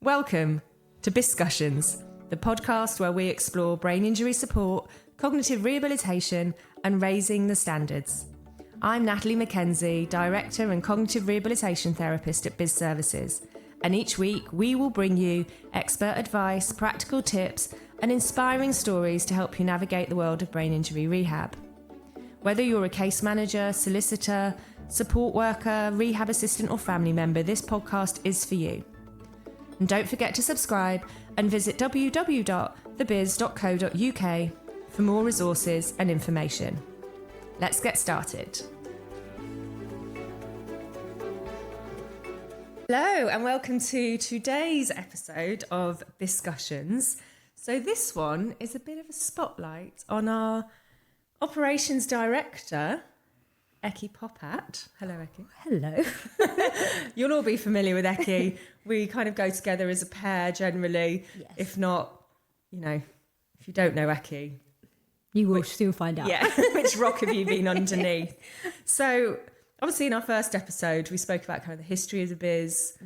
Welcome to Biscussions, the podcast where we explore brain injury support, cognitive rehabilitation, and raising the standards. I'm Natalie Mackenzie, Director and Cognitive Rehabilitation Therapist at BIS Services, and each week we will bring you expert advice, practical tips, and inspiring stories to help you navigate the world of brain injury rehab. Whether you're a case manager, solicitor, support worker, rehab assistant, or family member, this podcast is for you. And don't forget to subscribe and visit www.thebiz.co.uk for more resources and information. Let's get started. Hello and welcome to today's episode of Biscussions. So this one is a bit of a spotlight on our operations director, Eky Popat. Hello, Eky. Hello. You'll all be familiar with Eky. We kind of go together as a pair generally. Yes. If not, if you don't know Eky, you will soon find out. Yeah, which rock have you been underneath? So obviously in our first episode, we spoke about kind of the history of the biz,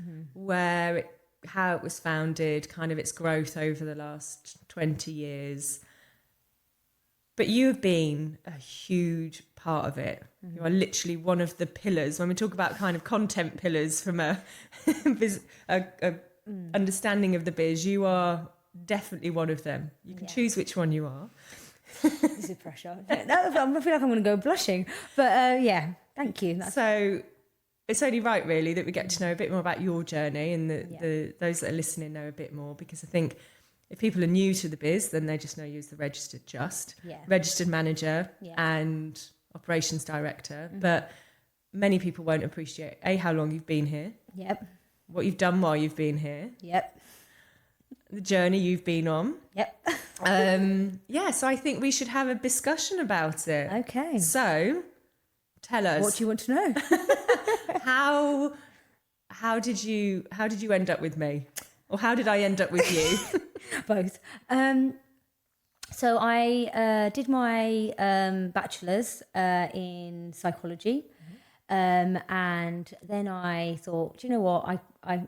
how it was founded, kind of its growth over the last 20 years. But you have been a huge part of it. You are literally one of the pillars. When we talk about kind of content pillars from a understanding of the biz, you are definitely one of them. You can choose which one you are. This is pressure. I feel like I'm going to go blushing. But thank you. So it's only right, really, that we get to know a bit more about your journey and those that are listening know a bit more, because I think if people are new to the biz, then they just know you as the registered manager and operations director. But many people won't appreciate, how long you've been here. Yep. What you've done while you've been here. Yep. The journey you've been on. Yep. So I think we should have a discussion about it. Okay. So tell us. What do you want to know? How did you end up with me? Or how did I end up with you? Both. So I did my bachelor's in psychology, and then I thought, you know what, I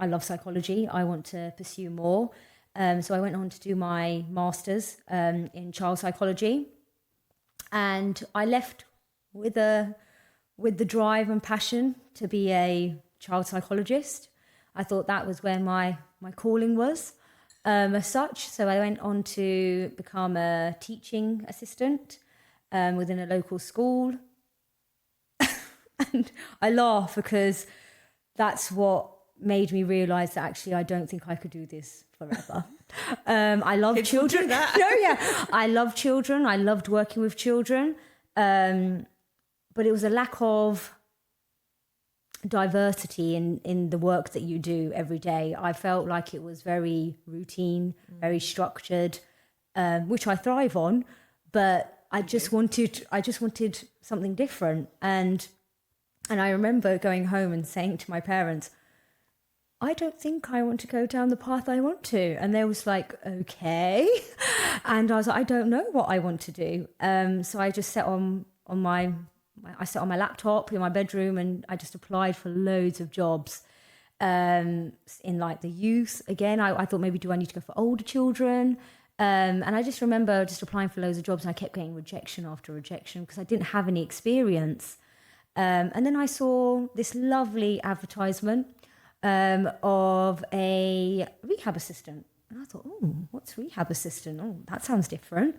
love psychology. I want to pursue more. So I went on to do my master's in child psychology, and I left with the drive and passion to be a child psychologist. I thought that was where my calling was, as such. So I went on to become a teaching assistant within a local school. And I laugh because that's what made me realise that actually I don't think I could do this forever. I love children. I love children. I loved working with children. But it was a lack of diversity in the work that you do every day. I felt like it was very routine, very structured, which I thrive on, but I just wanted something different. And I remember going home and saying to my parents, I don't think I want to go down the path I want to. And they was like, okay. And I was like, I don't know what I want to do. So I just sat on my laptop in my bedroom and I just applied for loads of jobs in like the youth. Again, I thought, maybe do I need to go for older children? And I just remember just applying for loads of jobs and I kept getting rejection after rejection because I didn't have any experience. And then I saw this lovely advertisement of a rehab assistant. And I thought, oh, what's rehab assistant? Oh, that sounds different.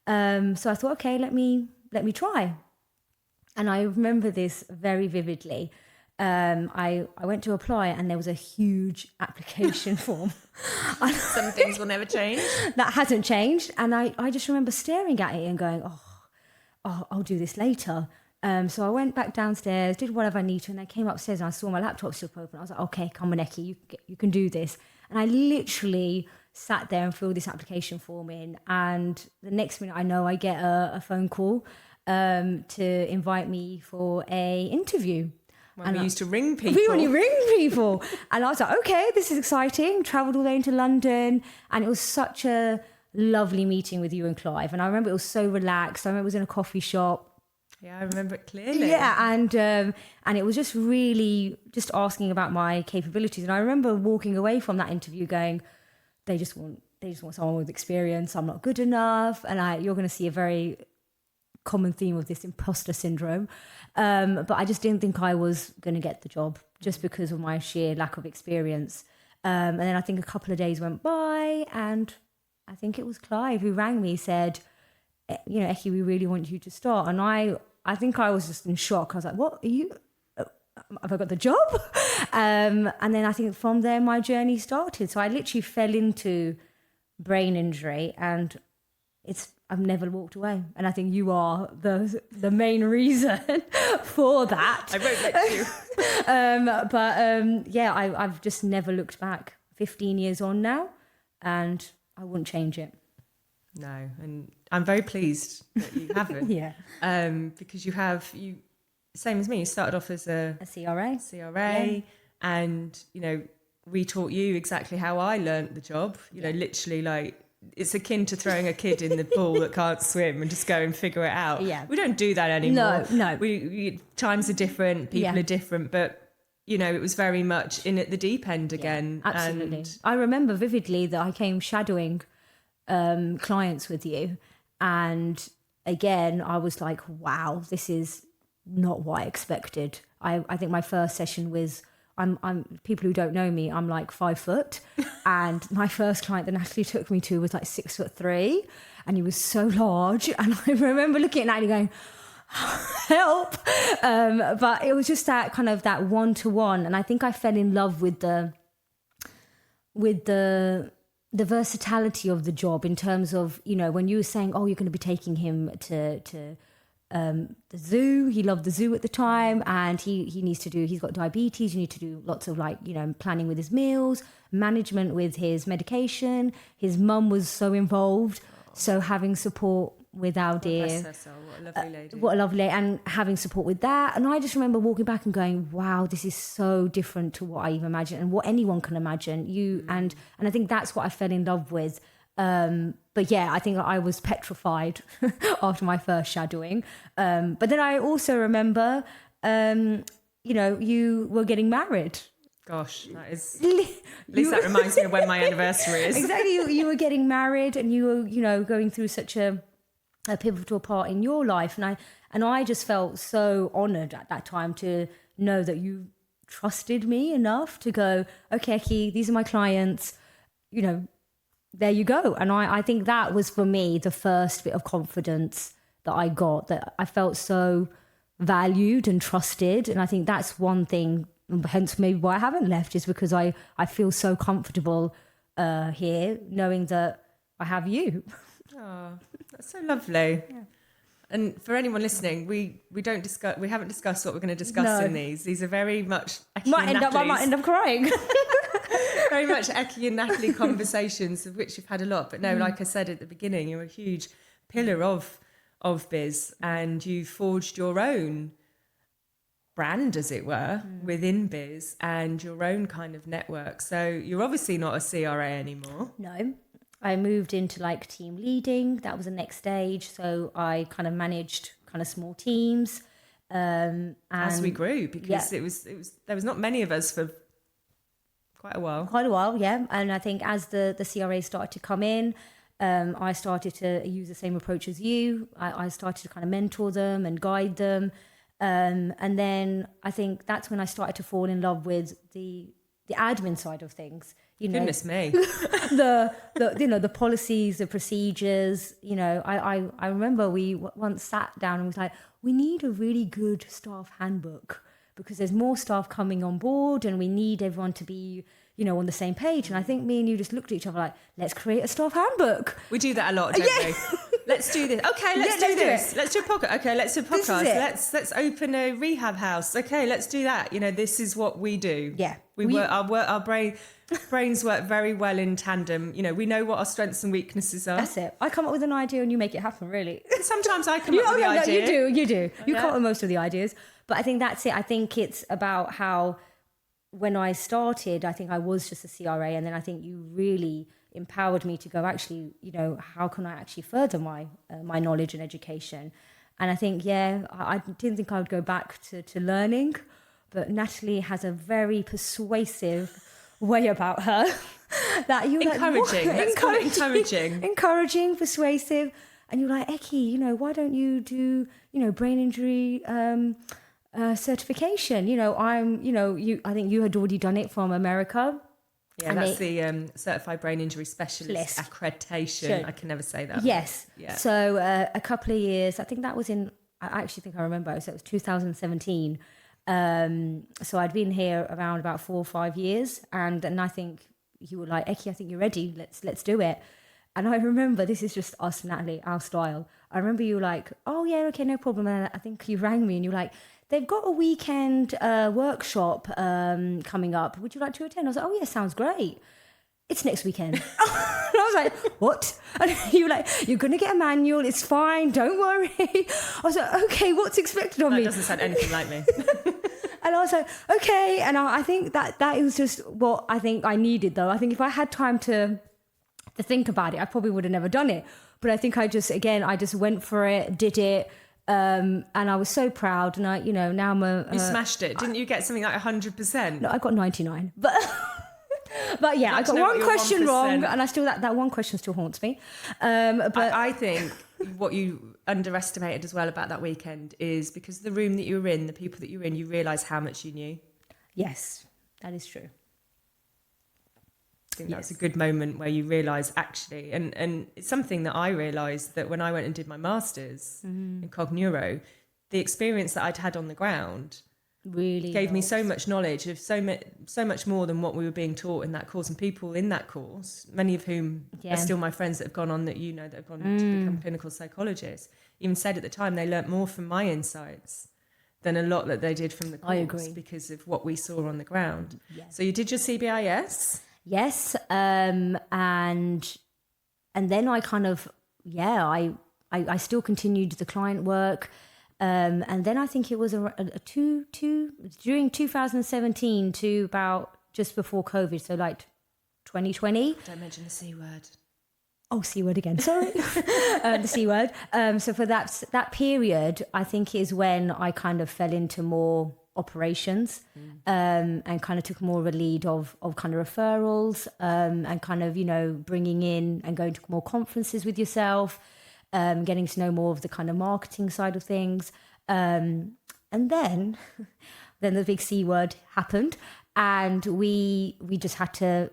So I thought, okay, let me try. And I remember this very vividly. I went to apply and there was a huge application form. Some things will never change. That hasn't changed. And I just remember staring at it and going, oh, I'll do this later. So I went back downstairs, did whatever I need to, and I came upstairs and I saw my laptop still open. I was like, okay, come on, Eky, you can do this. And I literally sat there and filled this application form in. And the next minute I know I get a phone call to invite me for a interview. When we used to ring people. We only ring people. And I was like, okay, this is exciting. Travelled all the way into London. And it was such a lovely meeting with you and Clive. And I remember it was so relaxed. I remember it was in a coffee shop. Yeah, I remember it clearly. Yeah, and it was just really just asking about my capabilities. And I remember walking away from that interview going, they just want someone with experience. I'm not good enough. And you're going to see a very common theme of this imposter syndrome. But I just didn't think I was going to get the job just because of my sheer lack of experience. And then I think a couple of days went by, and I think it was Clive who rang me, said, you know, Eky, we really want you to start. And I think I was just in shock. I was like, what are you, have I got the job? And then I think from there my journey started. So I literally fell into brain injury, and I've never walked away. And I think you are the main reason for that. I won't let you. Yeah, I've just never looked back. 15 years on now, and I wouldn't change it. No, and I'm very pleased that you haven't. Yeah. Because you same as me, you started off as a CRA. Yeah. And, you know, we taught you exactly how I learnt the job. You know, literally like, it's akin to throwing a kid in the pool that can't swim and just go and figure it out. Yeah. We don't do that anymore. No. We times are different, people are different, but, you know, it was very much in at the deep end again. Yeah, absolutely. And I remember vividly that I came shadowing clients with you, and again I was like, wow, this is not what I expected. I think my first session was, I'm people who don't know me, I'm like 5 foot, and my first client that Natalie took me to was like 6'3", and he was so large, and I remember looking at Natalie going, help. But it was just that kind of that one-to-one, and I think I fell in love with the versatility of the job, in terms of, you know, when you were saying, oh, you're going to be taking him to the zoo. He loved the zoo at the time, and he's got diabetes. You need to do lots of, like, you know, planning with his meals, management with his medication. His mum was so involved. So having support with our dear, bless her soul, what a lovely lady. what a lovely, and having support with that. And I just remember walking back and going, wow, this is so different to what I even imagined and what anyone can imagine. And I think that's what I fell in love with. But yeah, I think I was petrified after my first shadowing. But then I also remember, you know, you were getting married. Gosh, that is, at least that reminds me of when my anniversary is. Exactly. You were getting married, and you were, you know, going through such a pivotal part in your life. And I just felt so honoured at that time to know that you trusted me enough to go, okay, Eky, these are my clients, you know, there you go. And I think that was, for me, the first bit of confidence that I got, that I felt so valued and trusted. And I think that's one thing, hence maybe why I haven't left, is because I feel so comfortable here, knowing that I have you. Oh, that's so lovely. Yeah. And for anyone listening, we haven't discussed what we're going to discuss in these. These are very much I might end up crying. very much Eky and Natalie conversations, of which you've had a lot. But no, like I said at the beginning, you're a huge pillar of BIS, and you forged your own brand, as it were, within BIS, and your own kind of network. So you're obviously not a CRA anymore. No. I moved into like team leading. That was the next stage. So I kind of managed kind of small teams. As we grew, because it was there was not many of us for quite a while. Yeah. And I think as the CRA started to come in, I started to use the same approach as you. I started to kind of mentor them and guide them. And then I think that's when I started to fall in love with the admin side of things. You know, goodness me. the you know, the policies, the procedures. You know, I remember we once sat down and was like, we need a really good staff handbook, because there's more staff coming on board and we need everyone to be, you know, on the same page. And I think me and you just looked at each other like, let's create a staff handbook. We do that a lot, don't we? Let's do this. Okay, let's do this. Let's do a podcast. Okay, let's do a podcast. Let's open a rehab house. Okay, let's do that. You know, this is what we do. Yeah. Our brains work very well in tandem. You know, we know what our strengths and weaknesses are. That's it. I come up with an idea and you make it happen, really. Sometimes I come up with the idea. You do. You come up with most of the ideas. But I think that's it. I think it's about how, when I started, I think I was just a CRA, and then I think you really empowered me to go, actually, you know, how can I actually further my knowledge and education? And I think, I didn't think I would go back to learning, but Natalie has a very persuasive way about her that you're encouraging. Like, Let's call it encouraging. Encouraging, persuasive. And you're like, Eky, why don't you do, brain injury certification? I think you had already done it from America. Yeah, that's the Certified Brain Injury Specialist accreditation. Sure. I can never say that. Yes. Yeah. So a couple of years, I think that was I actually think I remember, so it was 2017. So I'd been here around about 4 or 5 years, and I think you were like, Eky, I think you're ready. Let's do it. And I remember, this is just us, Natalie, our style. I remember you were like, oh yeah, okay, no problem. And I think you rang me and you were like, they've got a weekend workshop coming up. Would you like to attend? I was like, oh yeah, sounds great. It's next weekend. And I was like, what? And you were like, you're going to get a manual. It's fine. Don't worry. I was like, okay, what's expected of me? That doesn't sound anything like me. And I was like, okay. And I think that was just what I think I needed, though. I think if I had time to think about it, I probably would have never done it. But I think I just went for it, did it. And I was so proud. And now I'm you smashed it. Didn't you get something like 100%? No, I got 99. But yeah, I got one question wrong, and I still that one question still haunts me. But I think what you underestimated as well about that weekend is because of the room that you were in, the people that you were in, you realise how much you knew. Yes, that is true. I think that's a good moment where you realise actually, and it's something that I realised that when I went and did my masters in Cog Neuro, the experience that I'd had on the ground really gave me so much knowledge of so much more than what we were being taught in that course. And people in that course, many of whom are still my friends that have gone on, that have gone to become clinical psychologists, even said at the time they learnt more from my insights than a lot that they did from the course. I agree. Because of what we saw on the ground. Yes. So you did your CBIS? Yes, and then I kind of I still continued the client work. And then I think it was during 2017 to about just before COVID, so like 2020. Don't mention the C word. Oh, C word again. Sorry, the C word. So for that period, I think is when I kind of fell into more operations, and kind of took more of a lead of kind of referrals, and kind of bringing in and going to more conferences with yourself. Getting to know more of the kind of marketing side of things. And then the big C word happened, and we just had to,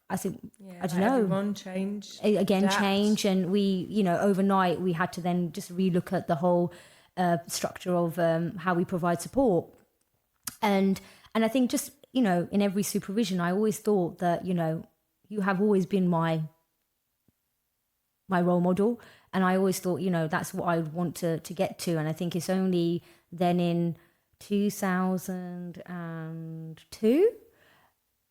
I don't know. Everyone change. Change. And we, overnight we had to then just relook at the whole structure of how we provide support. And I think just, in every supervision, I always thought that, you have always been my role model. And I always thought, that's what I would want to get to. And I think it's only then in 2002,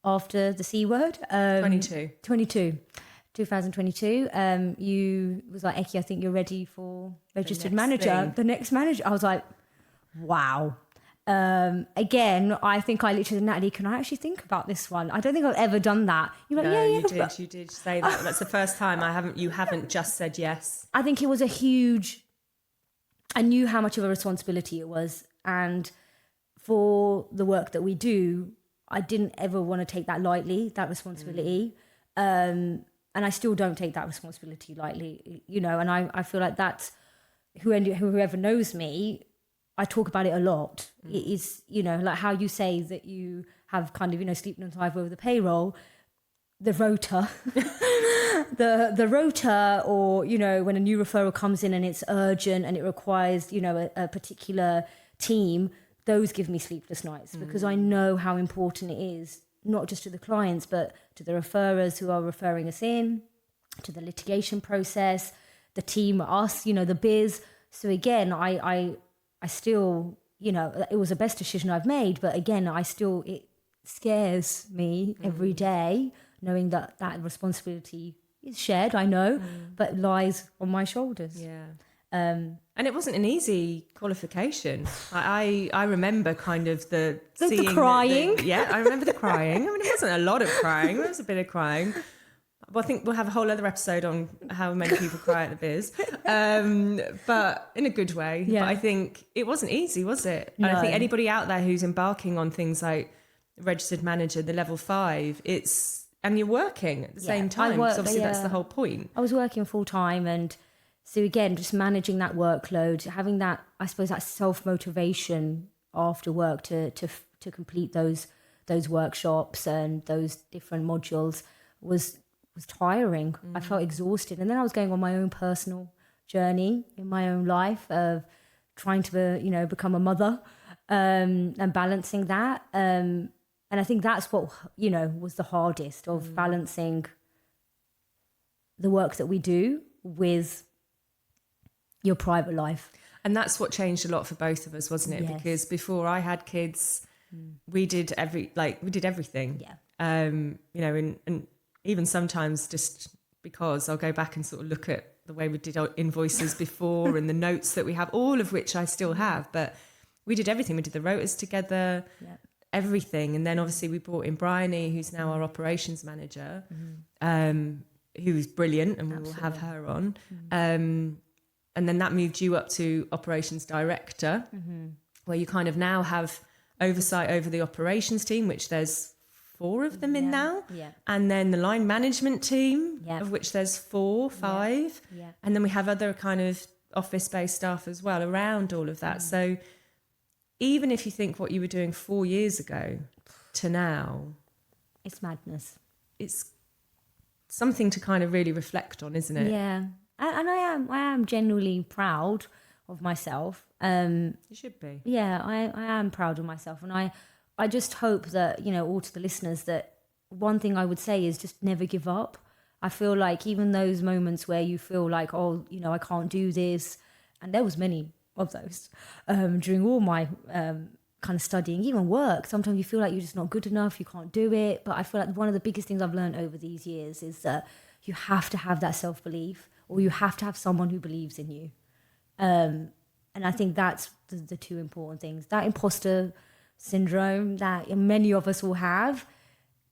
after the C word. 2022, you was like, Eky, I think you're ready for registered manager. The next manager. I was like, wow. Again, I think I literally said, Natalie, can I actually think about this one? I don't think I've ever done that. You're like, you did say that. That's the first time you haven't just said yes. I think it was I knew how much of a responsibility it was. And for the work that we do, I didn't ever want to take that lightly, that responsibility. And I still don't take that responsibility lightly, and I feel like that's whoever knows me, I talk about it a lot. It is, like how you say that you have kind of, sleeping on time over the payroll, the rota, the rota, or, when a new referral comes in and it's urgent and it requires, a particular team, those give me sleepless nights because I know how important it is, not just to the clients, but to the referrers who are referring us in, to the litigation process, the team, us, the BIS. So again, I still, it was the best decision I've made, but again, it scares me every day knowing that responsibility is shared, I know, but lies on my shoulders. Yeah. And it wasn't an easy qualification. I remember kind of the crying. I remember the crying. I mean, it wasn't a lot of crying. There was a bit of crying. Well, I think we'll have a whole other episode on how many people cry at the biz, but in a good way. Yeah. But I think it wasn't easy, was it? No. And I think anybody out there who's embarking on things like registered manager, the level 5, and you're working at the same time. Because obviously that's the whole point. I was working full time, and so again, just managing that workload, having that, I suppose, that self-motivation after work to complete those workshops and those different modules was tiring. I felt exhausted, and then I was going on my own personal journey in my own life of trying to become a mother, and balancing that, and I think that's what was the hardest of balancing the work that we do with your private life. And that's what changed a lot for both of us, wasn't it? Yes. Because before I had kids, we did everything. Yeah. And even sometimes just because I'll go back and sort of look at the way we did our invoices before and the notes that we have, all of which I still have, but we did everything. We did the rotas together, everything. And then obviously we brought in Bryony, who's now our operations manager, who's brilliant, and we will have her on. And then that moved you up to operations director, where you kind of now have oversight over the operations team, which there's 4 of them in now. Yeah. And then the line management team, of which there's 5. Yeah. And then we have other kind of office-based staff as well around all of that. So even if you think what you were doing 4 years ago to now, it's madness. It's something to kind of really reflect on, isn't it? Yeah. And I am genuinely proud of myself. You should be. Yeah, I am proud of myself. And I just hope that, all to the listeners, that one thing I would say is just never give up. I feel like even those moments where you feel like, I can't do this. And there was many of those during all my kind of studying, even work. Sometimes you feel like you're just not good enough, you can't do it. But I feel like one of the biggest things I've learned over these years is that you have to have that self-belief, or you have to have someone who believes in you. And I think that's the 2 important things. That imposter syndrome that many of us will have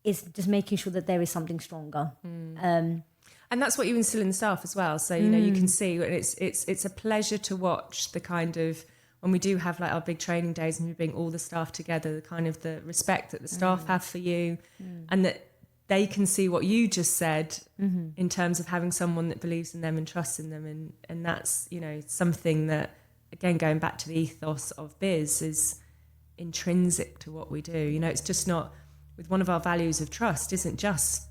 is just making sure that there is something stronger. And that's what you instill in the staff as well. So, you can see it's a pleasure to watch the kind of, when we do have like our big training days and we bring all the staff together, the kind of the respect that the staff have for you, and that they can see what you just said in terms of having someone that believes in them and trusts in them. And that's, something that, again, going back to the ethos of biz, is intrinsic to what we do. It's just not, with one of our values of trust isn't just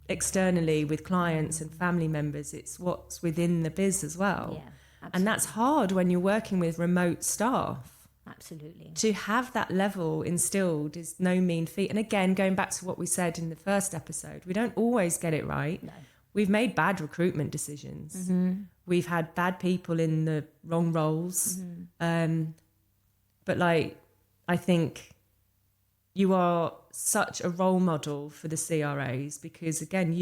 externally with clients and family members, it's what's within the biz as well. Yeah, and that's hard when you're working with remote staff. Absolutely. To have that level instilled is no mean feat. And again, going back to what we said in the first episode, we don't always get it right. No. We've made bad recruitment decisions. We've had bad people in the wrong roles. But I think you are such a role model for the CRAs, because again,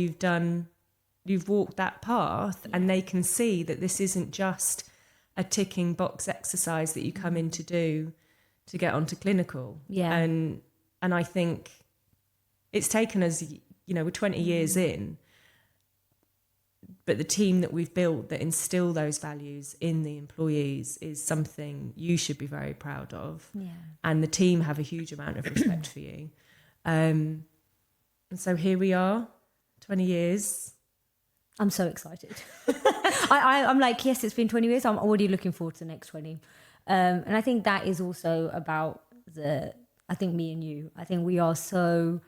you've walked that path, and they can see that this isn't just a ticking box exercise that you come in to do to get onto clinical. Yeah. And I think it's taken us, we're 20 years in, but the team that we've built that instill those values in the employees is something you should be very proud of. Yeah. And the team have a huge amount of respect for you. And so here we are, 20 years. I'm so excited. I'm like, yes, it's been 20 years. I'm already looking forward to the next 20. And I think that is also about I think me and you, I think we are so,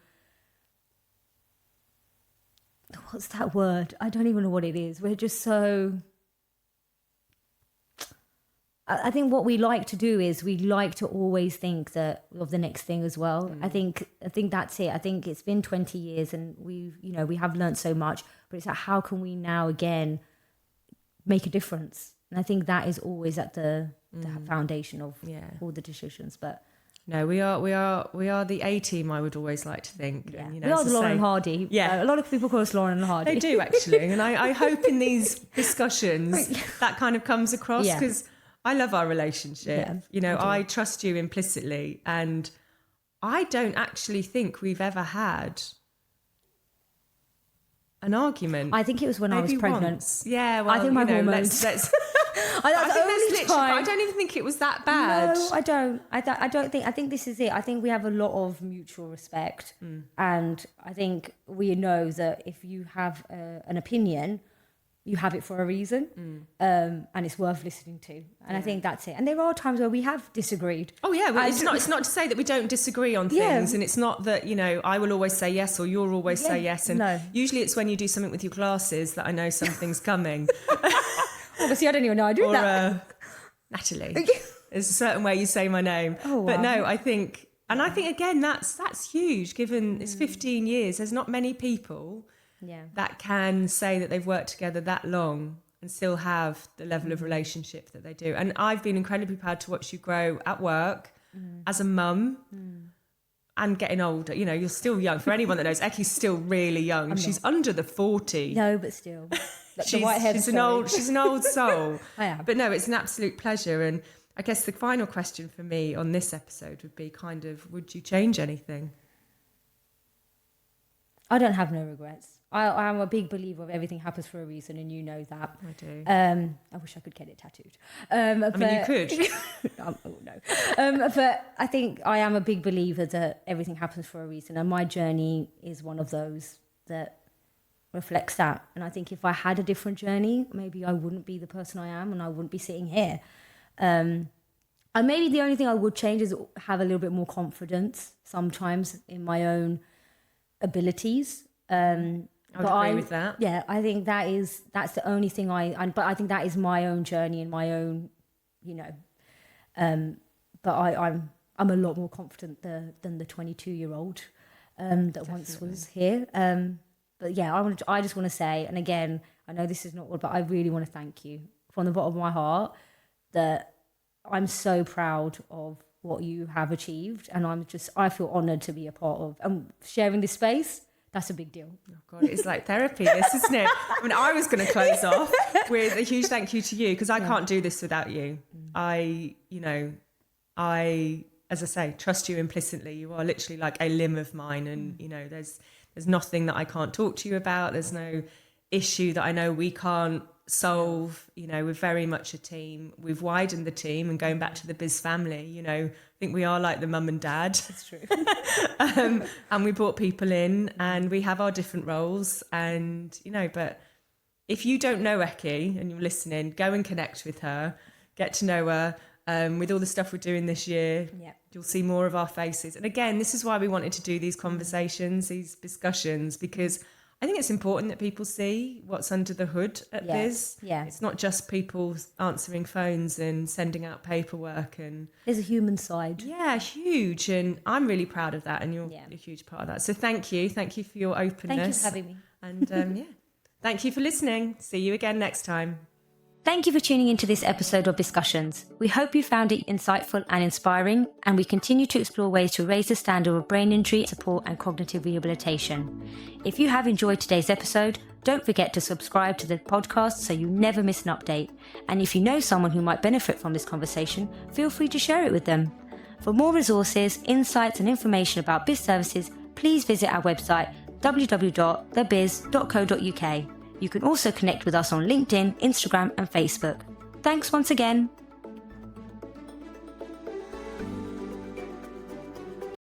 what's that word? I don't even know what it is. We're just so, I think what we like to do is we like to always think of the next thing as well. I think that's it. I think it's been 20 years and we have learned so much, but it's like, how can we now again make a difference? And I think that is always at the foundation of all the decisions. But no, we are the A team, I would always like to think. Yeah. And, we are the Lauren and Hardy. Yeah. A lot of people call us Lauren and Hardy. They do, actually. And I hope in these discussions that kind of comes across, because I love our relationship. Yeah, I trust you implicitly. And I don't actually think we've ever had an argument. I think it was when I was Maybe pregnant. once. Yeah, well, I think my hormones. Let's I don't even think it was that bad. No, I don't. I don't think. I think this is it. I think we have a lot of mutual respect, and I think we know that if you have an opinion, you have it for a reason, and it's worth listening to. And I think that's it. And there are times where we have disagreed. Oh yeah, well, it's not to say that we don't disagree on things, and it's not that I will always say yes or you'll always say yes. And usually it's when you do something with your glasses that I know something's coming. Obviously, I don't even know I do that. Natalie, there's a certain way you say my name. Oh, wow. But no, I think again that's huge. Given it's 15 years, there's not many people that can say that they've worked together that long and still have the level of relationship that they do. And I've been incredibly proud to watch you grow at work, as a mum, and getting older. You're still young. For anyone that knows, Eky's still really young. She's under the 40. No, but still. She's an old soul. I am. But no, it's an absolute pleasure. And I guess the final question for me on this episode would be would you change anything? I don't have no regrets. I am a big believer of everything happens for a reason, and you know that. I do. I wish I could get it tattooed. You could. No. But I think I am a big believer that everything happens for a reason, and my journey is one of those that reflects that. And I think if I had a different journey, maybe I wouldn't be the person I am, and I wouldn't be sitting here. And maybe the only thing I would change is have a little bit more confidence sometimes in my own abilities. I would agree with that. Yeah, I think that's the only thing but I think that is my own journey and my own, but I'm a lot more confident than the 22-year-old that once was here. But yeah, I just want to say, and again, I know this is not all, but I really want to thank you from the bottom of my heart that I'm so proud of what you have achieved, and I feel honoured to be a part of and sharing this space. That's a big deal. Oh God, it's like therapy, this, isn't it? I mean, I was going to close off with a huge thank you to you, because I can't do this without you. I, as I say, trust you implicitly. You are literally like a limb of mine, and there's nothing that I can't talk to you about. There's no issue that I know we can't solve. We're very much a team. We've widened the team, and going back to the BIS family, I think we are like the mum and dad. That's true. And we brought people in, and we have our different roles, and but if you don't know Eky and you're listening, go and connect with her, get to know her. With all the stuff we're doing this year, you'll see more of our faces. And again, this is why we wanted to do these conversations, these discussions, because I think it's important that people see what's under the hood at BIS. Yeah. It's not just people answering phones and sending out paperwork. And there's a human side. Yeah, huge. And I'm really proud of that, and you're a huge part of that. So thank you. Thank you for your openness. Thank you for having me. And thank you for listening. See you again next time. Thank you for tuning into this episode of Biscussions. We hope you found it insightful and inspiring, and we continue to explore ways to raise the standard of brain injury support and cognitive rehabilitation. If you have enjoyed today's episode, don't forget to subscribe to the podcast so you never miss an update. And if you know someone who might benefit from this conversation, feel free to share it with them. For more resources, insights and information about BIS services, please visit our website www.thebiz.co.uk. You can also connect with us on LinkedIn, Instagram and Facebook. Thanks once again.